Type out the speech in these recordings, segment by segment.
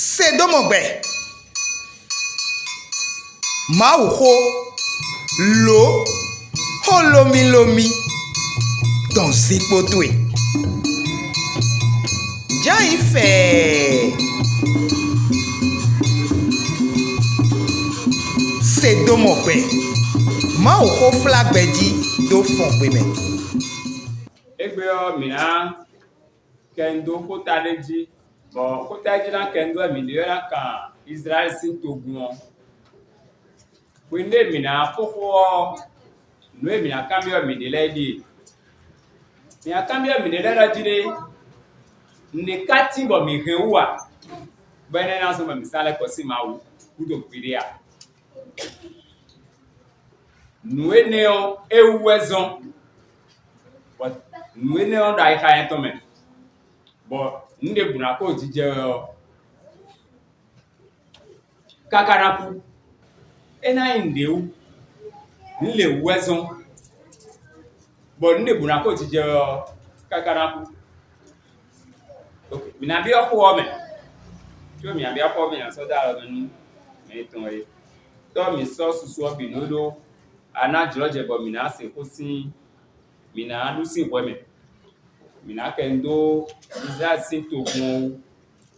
Sédomogbè Mawule lo holomi dans zipotwe Jai fait Sédomogbè Mawule flagbedi do Fongbé Egbe mina kendo kota leji bon kota leji na kendo mi de na kan Israel sin togun wende mina koko no mina kambio mi de ledi mi akambio mi de leda jide ne kati bo mi hewa bene na so mi sale ko si mawu kudo piria no eneo ewezon but nous n'avons pas été en train bon nous devons encore dire kakaraku ena indeu nous les oiseaux bon nous devons encore dire kakaraku ok mina bien pour mais tu me bien pour mais ça dans nous mais ton et toi mi so suso binodo ana jloje bo mina se ko sin mina lusi weme mina kendo Israel sin togun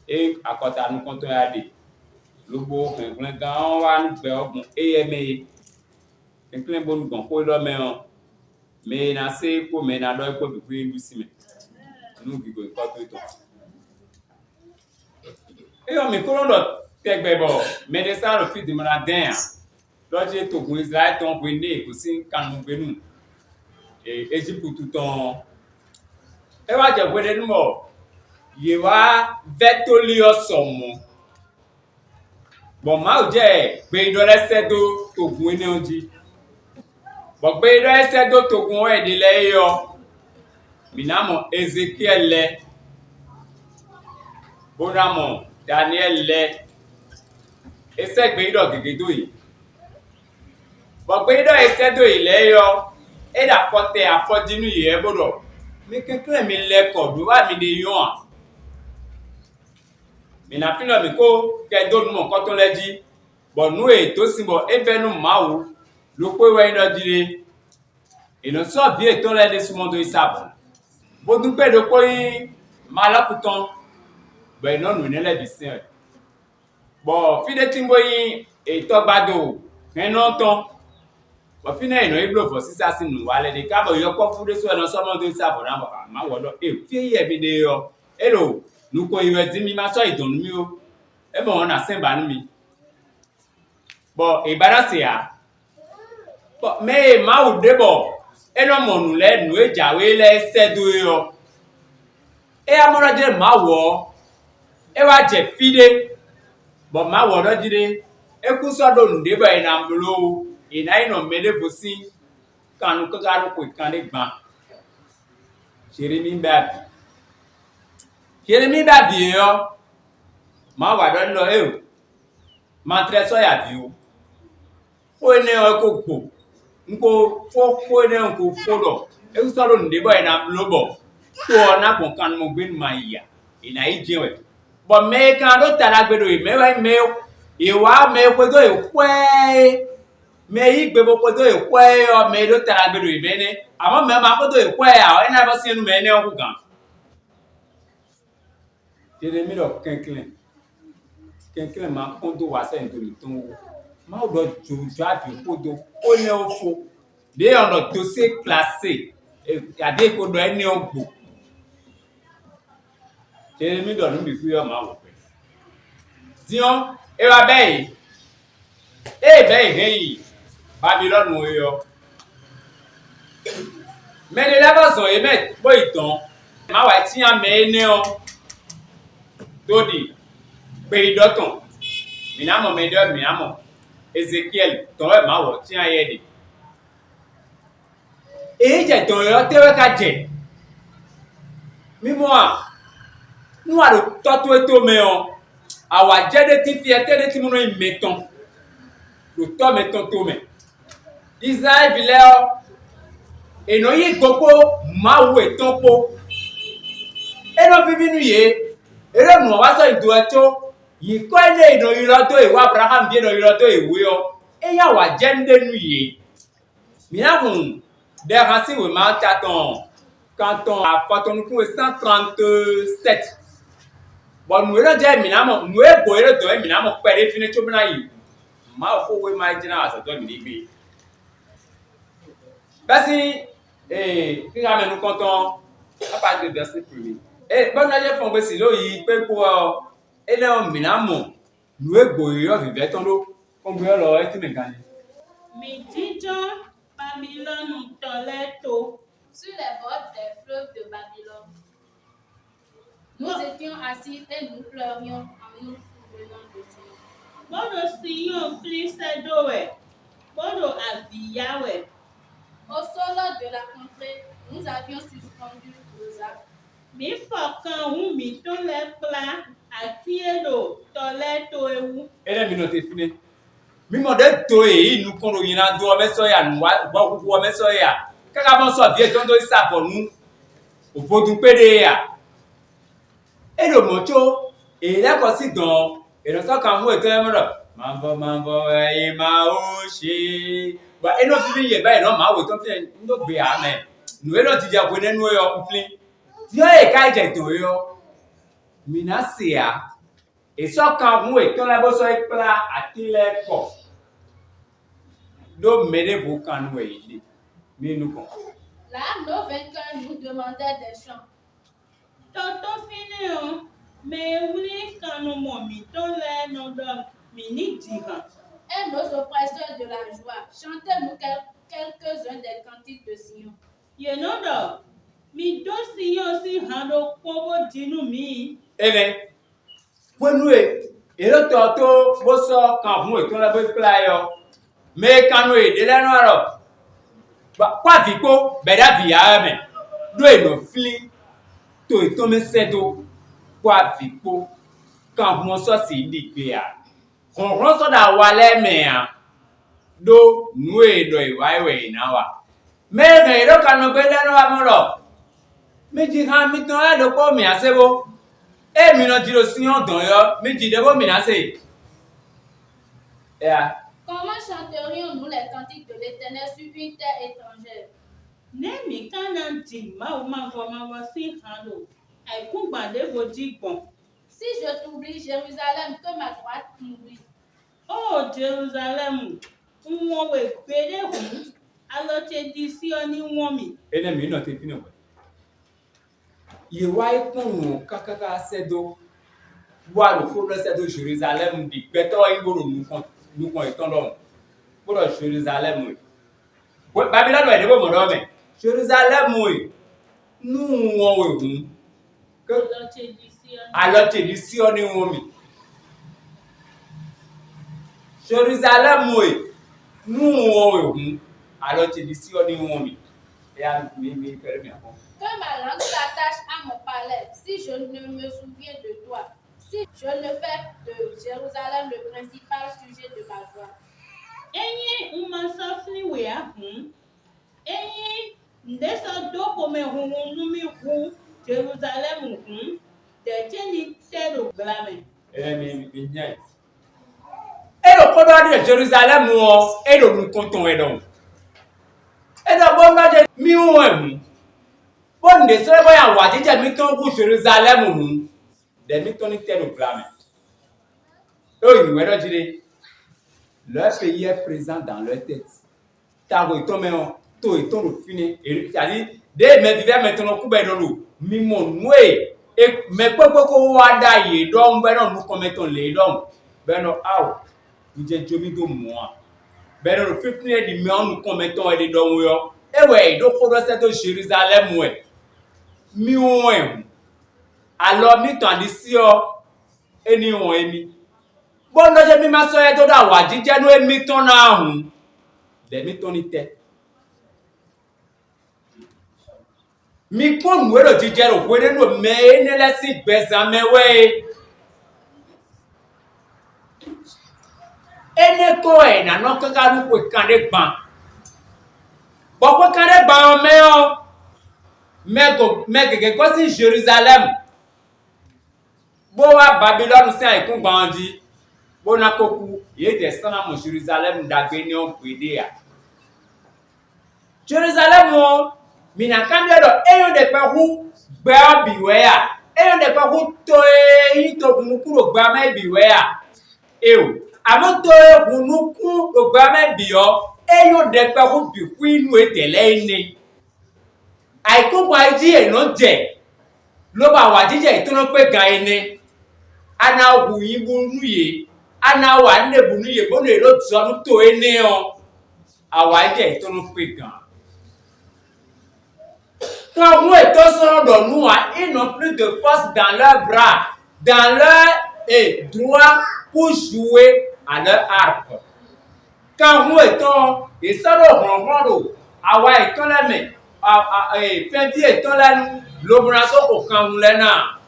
e akota nu konton ade lobo englin gan wa nu be ogun eme englin bonu gan ko lo me on me na se ko me na do ko bi lusi me nu bi go ko to e o mi ko ndo tegbe bo me de sa ro fit di mana den loje togun Israel ton bo ni ko sin kanu gbenu Egypte tout en e wa je gwede nu mo ye wa vetolio somo bon ma o je gbe do resedo togun ni onji bo gbe do resedo togun e de le yo minamo Ezekiel le bonamo Daniel le ese gbe do gegedo yi bo gbe do resedo ile yo e da kote afodinu ye bodo mi kekle mi le ko do wa mi de yon mi na fino mi ko ke do nu mo ko to leji bo nu e to simbo e benu mawu lo pe we no dire e no so bi e to le de sumondo isabo bo dun pe do ko yin malakuton bo e no nu ne le bi sin bo fi de timbo yin e to gbado eno ton bo fi na ino iblo for sisa sinu wale de ka bo yo ko fude so eno so mo do isabo na ma wodo e fi ye bi de yo elo nu ko iwe ti mi ma so idun mi o e bo won na semba nu mi bo e barase ya bo me ma u de bo eno mo nu le nu e jawe le sedo yo e amoro je ma wo e wa je fide bo ma wo do jide e ku so do nu de bo e na mblo ina ino mele vosi kanu kakaru ko ikande gban Jeremy babi yo ma wa do lo e ma tre so ya bi o ko ne o ko gbo nko fo ne nko fodo e so do nde boy na blobo to na kon kan mo gbe ma iya ina ijewe bo me kan do tara gbedo me iwa me ko do e kwe me yi gbe bo ko do e kwe o me do tara gbedo ibene amo me ma ko do e kwe a o na bo sinu me ne o ku gan Jeremy do kenklen ma kondo wa se ndo mi ton ma o do jojo abi kodo o ne o fo de on do dossier classé e ade ko do eni ogbo Jeremy do nu bi ku yo ma wo pe dion e wa be yi Babylon o yo me de la so e me bo itan ma wa ti an me ne o dodi pe idoton minamo minamo Ezekiel ton e ma wo ti an ye de e je ton yo tewe ka je mimo a nu a do toto eto me o awa je de ti fi ete de ti mu no imeton lo to me ton to me Israel vileo eno yi gbogbo mawu etonpo eno vivi nu ye ere nu wa so ido eto Il connaît dans l'auto et Abraham vient dans l'auto et oui, et il y a un gène de nuit. Bien, des racines, oui, quand on a 137. Bon, nous le disons, nous le disons, nous perdons fini tout le monde. Ma faut imaginer à ce temps de parce que nous comptons à partir de verset 1er. Et bon, Fongbé si là, il peut pour et là, nous égoïons vivre ton lot. Fongbé alors est-ce que gagné? Mais dis-donc, Babylone Toledo. Sur les bords des fleuves de Babylone. Nous étions assis et nous pleurions en nous souvenant de Sion. Bodo Sion Flisedowe. Bodo Abiyawe. Au sol de la contrée, nous avions suspendu nos arcs. Mi fokan wu mi to le pla atiedo Toledo ewu. Et là, nous fini. Mi mo de to e nous kono yina do me so ya nu wa ku me so ya. Kaka bon so bien ton do isa pour nous. Au vodou pede ya. Et le mocho, et là, quand c'est dans, et dans ça, quand vous êtes là, mambo, et ma oshi. Et nous, puis, il y a non, ma oué, nous, bien, mais nous, nous, tu dis, vous n'êtes nous, on plie. Dieu est quand j'ai tout, minasia. Et ça, quand vous êtes là, vous êtes plat, à télé, quoi. Donc, mettez-vous quand nous, mais nous, Là, nos vainqueurs nous demandaient des chants. Toto fini mais oui quand nous momi to le no do mini dira. Et nos oppresseurs de la joie, chantez-nous quelques-uns des cantiques de Sion. Ye no do mi do Sion si hando kobo dinu mi. Ele, pour nous, et le toto, vous sortez quand vous êtes dans la playa. Mais quand nous êtes là, nous alors, quoi vico, beda via, mais nous et nos filles, tout est tombé sedo, quoi vico, quand vous sortez d'Ikea. On ressort d'Awale, mais do, nous et do, ouais, nawa. Mais quand nous venons là, mais dis, mais ton là, le pauvre, mais assez beau. Et nous disons aussi, on donne, mais dis, de vous menacer. Comment chanterions-nous les cantiques de l'Éternel sur une terre étrangère? Ne mi kana di ma o ma si hando. Ai ku gbade vo di gbon. Si je t'oublie, Jérusalem, que ma droite m'oublie. Oh Jérusalem, won we gbede hu. Alo te di Sion ni won mi. Ene mi no te fini we. Ye wa ikun kakaka sedo. Wa lo ko lo sedo Jérusalem di beto ingoro nous kon eton lo. Pour Jérusalem. We Babylone we de bo mo do me. Jérusalem we. Nu won we hu. Alo te di Sion ni won mi. Jérusalem we. Nu won we hu. Alo te di Sion ni won mi. Et à mi permis à bon. Que ma langue s'attache à mon palais, si je ne me souviens de toi, si je ne fais de Jérusalem le principal sujet de ma joie. Enyi umasafni we ahun. Enyi ndesa do kome hunu mi hu Jerusalem hun. De cheni tero glame. Mi nyai. Et le commandant de Jérusalem et le nous comptons et donc. Et d'abord de mi ouem. Bon de cela va y avoir déjà mi ton pour Jérusalem ou de mi ton tero glame. Oh, nous allons dire leur pays est présent dans leur tête. Tago et ton méon, to et ton fini. Et c'est-à-dire, dès mes vivants maintenant, coupe dans l'eau. Mi mon noué. Et mais quoi qu'on wada y donc, ben non, nous commettons les dons. Ben non, ah, nous j'ai jomi de moi. Ben non, le fait finir du méon, nous commettons les dons. Et ouais, donc, il faut que Jérusalem, ouais. Mi ouem. Alors, mi t'en dis, et ni on est mi. Bon, je mi ma soeur to da wa jije no emi ton na hun. De mi ton ni te. Mi kon we lo jije ro we no me ne le si gbezan me we. Ene ko e na no kan ru ko kan de gban. Bo ko kan de gban me o. Me gege ko si Jerusalem. Boa Babylone c'est un coup bandit. Bona koku, il descend à Jérusalem d'Agénion Prédéa. Jérusalem, mina kambia do eyo de peru gba biwea. Eyo de peru toe to bunukuro gba me biwea. Eyo, amo toe bunukuro gba me biyo. Eyo de peru biwi nu etele ine. Aiko gba ji eno je. Lo ba wa jije itono pe gan ine. Ana wu yibu nuye. Ana wa nde bunuye bono ero zonu to ene o. Awa je itono pe gan. Quand nous étions sur de nous, ils n'ont plus de force dans leurs bras, dans leur droit pour jouer à leur harpe. Quand nous étions, ils sont au ronron, awa étant là, mais Fongbé étant là, l'obéissance au Caméra.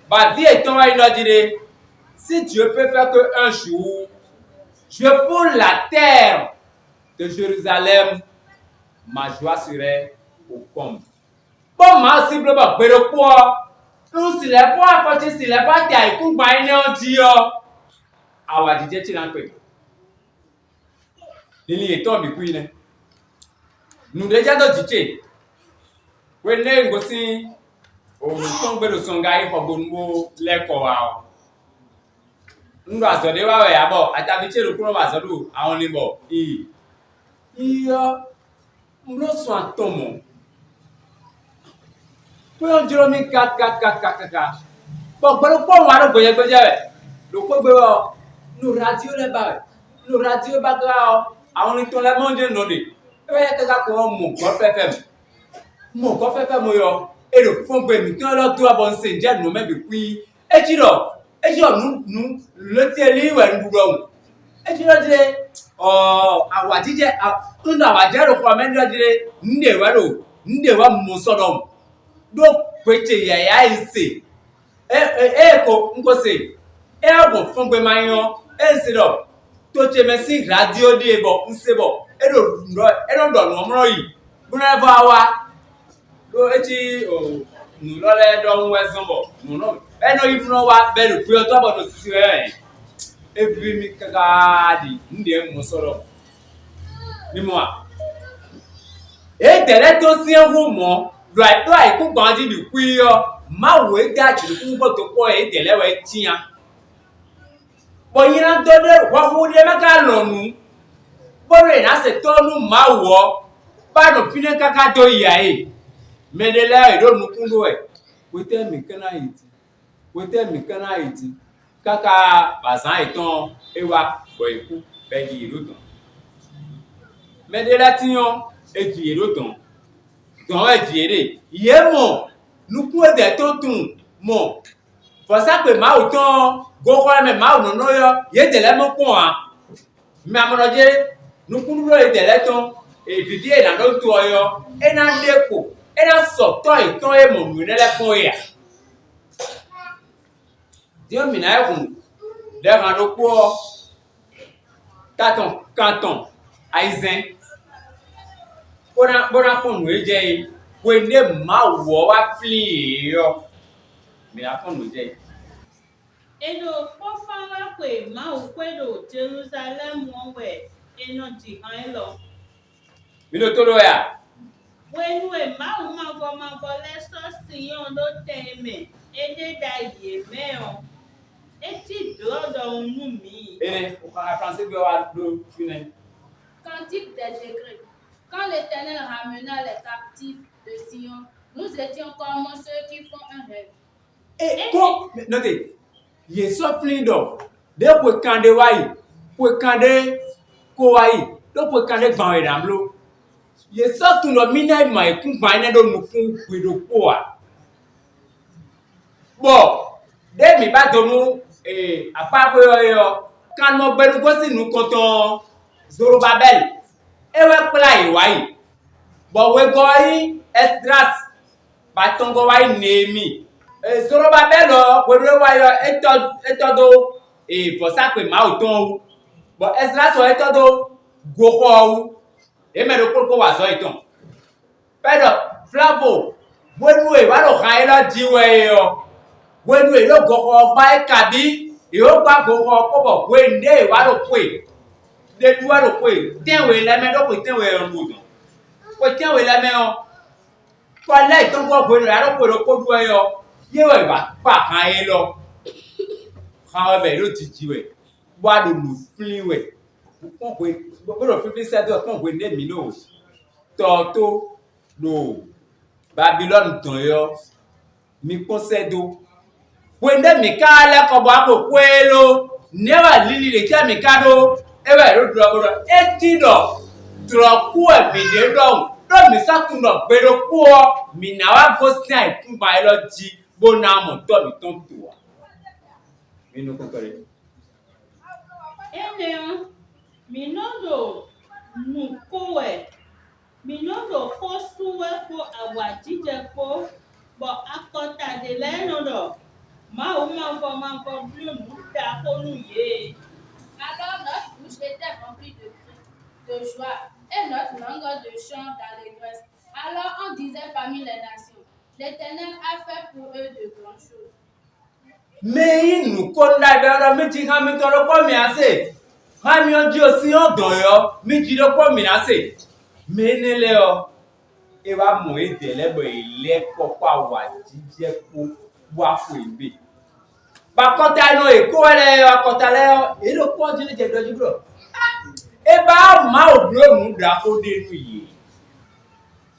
Bah, Dieu étant là, il a dit, si Dieu peut faire qu'un jour, je pour la terre de Jérusalem, ma joie serait au Comme. Bon, ma cible va faire quoi? Nous, si les points à côté, si les points qui a écouté, bah, il est dit, awa dit, tu l'as fait. Il est tombé, puis, nous déjà dans dit, oui, nous aussi, au Fongbé de son gars, il faut que nous l'écho. Nous avons dit, ouais, à t'habituer le courant, à on est bon. Nous sommes tombés. Pour dire mais bon pour voir le boyer le quoi nous radio là-bas nous radio bagarre on est dans la monde non de que mon yo et le Fongbé mi quand là toi bon c'est déjà nous même puis et tu nous le télé ouais nous donc et tu dis oh awa dije nous awa jero kwa men dire ndewa mo sodom do kweche ya ise ko nkose bo Fongbé mayon sido to chemesi radio de bo nsebo do no mro yi buna ba wa do echi nu lo le do nweson bo no ibu no wa be do pe to bo no sisi every mi kagadi nde mo sodom ni mo tẹ̀lé tó sí ẹ̀hún mọ́ lọ́ọ̀ àìkú gbọ́njú ní kú yọ máa wò é dájú ní kúkú tó pọ̀ tẹ̀lé wẹ̀ tíyan. Bọ̀yìn náà tó dé wọ́n dé mẹ́ka lọ́nu bọ́rọ̀ ìná ṣe tọ́nu máa wọ̀ bá lọ fi ní káká tó yà é mẹ́lẹ́lẹ́ ìdónú kúndó ẹ̀ wọ́tẹ́ mi kánná ìtì káká bàzán ìtàn ẹwà bọ̀ ìkú bẹ́ẹ̀ di ìlú tán. Mẹ́lẹ́lẹ́ tíyan. Ejiye lo don ejiye de ye mo nuku ede to tun mo for ça pe ma o ton go ko me ma o no yo ye tele mo pon a me amono je nuku ro e tele ton e vivie na do to yo e na depo e na so to e ton e mo nu ne le pon ya Dieu mi na e kun de ran do po canton aizen Bona pon we je we ne ma wo wa fli yo mi la pon we je Edo pofara pe ma o kwedo Jerusalem won we eno di han lo mi lo to lo ya when we ma go le so si yon do teme ede da ye me o eti do nu mi o ka français bi wa do fine Cantique des décrets. Quand l'Éternel ramena les captifs de Sion, nous étions comme ceux qui font un rêve. Notez, il so flindo. De pour kande wai, pour kande ko wai, do pour kande ban edamlo. Il so tout no mina mai kun ban na do nukun kwedo ko a. Bon, de mi ba do nu apa ko yo kan mo beru go si nu konton Zorobabel. Ewe play wai but we going Esdras batongo wai nemi Zorobabel we wai etodo for ça pe ma oton but Esdras o etodo goho e me do ko wa so iton pero Flavo we wa lo kan lo jiwe yo Wenu elo gogo ba e kabi, yo gba gogo pobo we nde wa lo pe. De duwa lo pe, ten we la me do pe ten we nbudo. Ko ten we la me o. Ko la iton go bo ra lo pe lo ko du yo. Ye we ba pa kan e lo. Kan be lo titi we. Wa do lu flin we. Ko we bo lo flin se do kon we ne mi no. To no. Babylon ton yo. Mi posedo. Wende mikala ko ba ko kwelo never lili le cha mikado ewe ro dro etido tro ku e mi de do mi sa tun lo gbero ku o mi na wa go sin ai tun ba lo ji bo na mo to mi ton to wa mi no ko kore Ene mi no do nu ko e mi no do ko suwe ko awajije ko bo akota de le no do. Ma bleu nous d'apollouer. Alors notre bouche était remplie de joie et notre langue de chant d'allégresse. Alors on disait parmi les nations, l'Éternel a fait pour eux de grandes choses. Mais nous konda be ro mi ti kan mi toro ko mi ase. Ha mi oji osi on don yo, mi ji ro ko mi ase. Me ne le o. E wa mo e tele bo ile ko pa wa jije ko wa fu ibe. Ba kota no e ko le akota le e lo po ji le je doju bro. E ba ma o bro mu da ko de nu yi.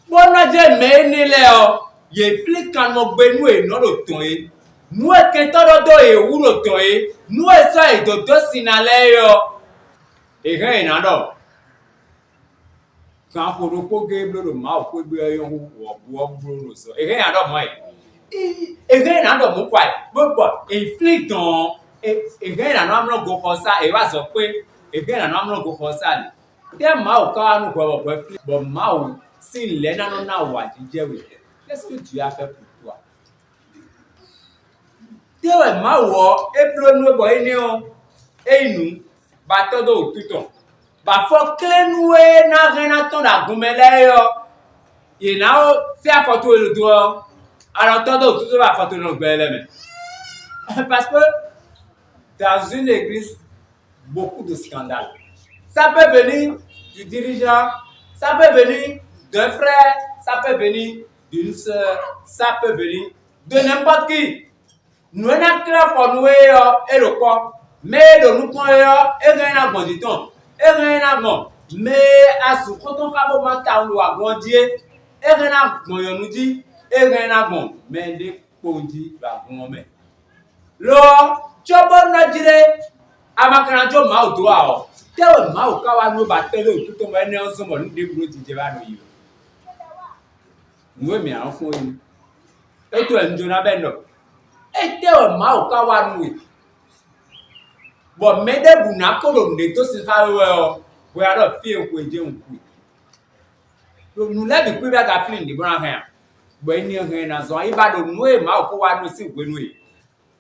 Bo na je me ni le o, ye fli kan mo gbe nu e no lo ton e. Nu e ke to do e wu lo ton e. Nu e so e do do sinale yo. E he na do. Kan po do ko ge bro do ma o ko gbe yo wo bro no so. E he na do mo e. Again, I don't know why. But inflict on again, I'm not go for that. It was a quick again, I'm not go for that. There, Mao can't go for but Mao see Lena now what you do with it. Let's go to your people. There were Mao, April no boy, Enu, but todo tuton. But for clean way, na Renaton la Gumeleyo, you know, fair for to do. Alors, tout ça va faire tourner le BLM. Parce que dans une église, beaucoup de scandales. Ça peut venir du dirigeant, ça peut venir d'un frère, ça peut venir d'une soeur, ça peut venir de n'importe qui. Nous n'avons que pour nous et le corps, mais de nous prendre et rien à bon du temps. Et rien à bon. Mais à ce quand on va mental nous à grandir, et rien à bon, nous dit. Et rien à bon, mais des conduits va bon mais. Lo, chobon na dire, amakana jo ma o do a o. Te o ma o ka wa no ba tele o tuto mo ene onso mo de bro ti je ba no yi. Nu mi an fun yi. E to en jo na be no. E te o ma o ka wa nu e. Bo me de bu na ko lo ne to si ha we o. We are not feel ko je un ku. Lo nu le bi ku ba ga flin di bra han. When you hear na so ibado nu e ma ko wa no si gwenu e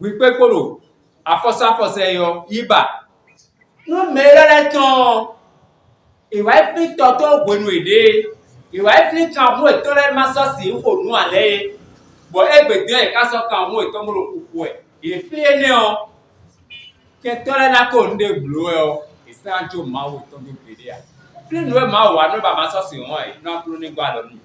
wi pe koro afosa fose yo iba no me le ton e wa fi toto gwenu e de e wa fi kan mu e to le ma so si ko nu ale bo egbede e ka so kan mu e to mo ro kuku e fi ene o ke to le na ko nde blo e o e sanjo ma wo to do gbede a fi nu e ma wa no ba ma so si won e no kuro ni gba lo nu